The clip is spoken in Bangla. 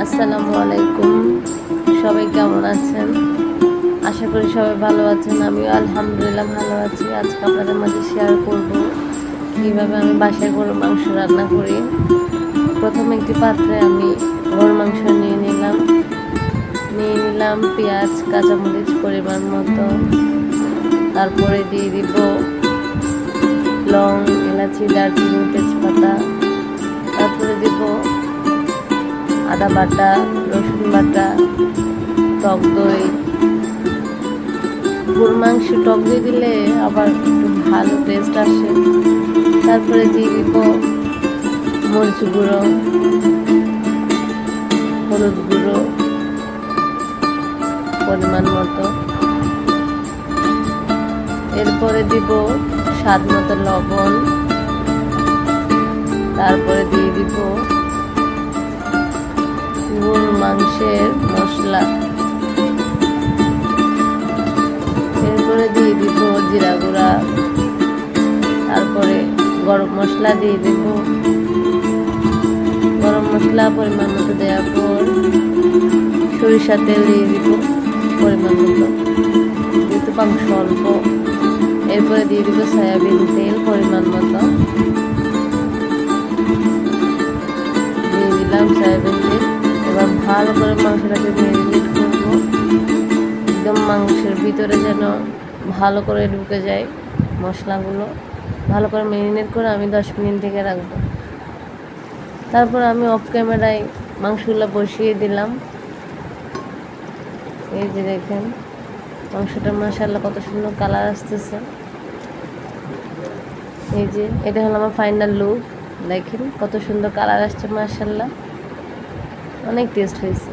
আসসালামু আলাইকুম। সবাই কেমন আছেন? আশা করি সবাই ভালো আছেন। আমিও আলহামদুলিল্লাহ ভালো আছি। আজকে আপনাদের মাঝে শেয়ার করব কীভাবে আমি বাসায় গরুর মাংস রান্না করি। প্রথমে একটি পাত্রে আমি গরুর মাংস নিয়ে নিলাম পেঁয়াজ কাঁচামরিচ পরিমাণ মতো। তারপরে দিয়ে দিব লং, এলাচি, দারচিনি, তেজপাতা। তারপরে দিব আদা বাটা, রসুন বাটা, টক দই। গরুর মাংস টক দই দিলে আবার একটু ভালো টেস্ট আসে। তারপরে দিয়ে দিব মরিচ গুঁড়ো, হলুদ গুঁড়ো পরিমাণ মতো। এরপরে দিব স্বাদ মতো লবণ। তারপরে দিয়ে দিব গরুর মাংসের মশলা। এরপরে দিয়ে দিব জিরা গুঁড়া। তারপরে গরম মশলা দিয়ে দেব। গরম মশলা পরিমাণ মতো দেওয়ার পর সরিষার তেল দিয়ে দিব পরিমাণ মতো, যেহেতু মাংস অল্প। এরপরে দিয়ে দিব সয়াবিন তেল পরিমাণ মতো, দিয়ে দিলাম সয়াবিন তেল। এবার ভালো করে মাংসটাকে ম্যারিনেট করবো, একদম মাংসের ভিতরে যেন ভালো করে ঢুকে যায় মশলাগুলো। ভালো করে ম্যারিনেট করে আমি 10 মিনিট ঢেকে রাখবো। তারপর আমি অফ ক্যামেরায় মাংসগুলো বসিয়ে দিলাম। এই যে দেখেন মাংসটা মাশাআল্লাহ কত সুন্দর কালার আসতেছে। এই যে এটা হলো আমার ফাইনাল লুক। দেখেন কত সুন্দর কালার আসছে, মাশাআল্লাহ অনেক টেস্ট হয়েছে।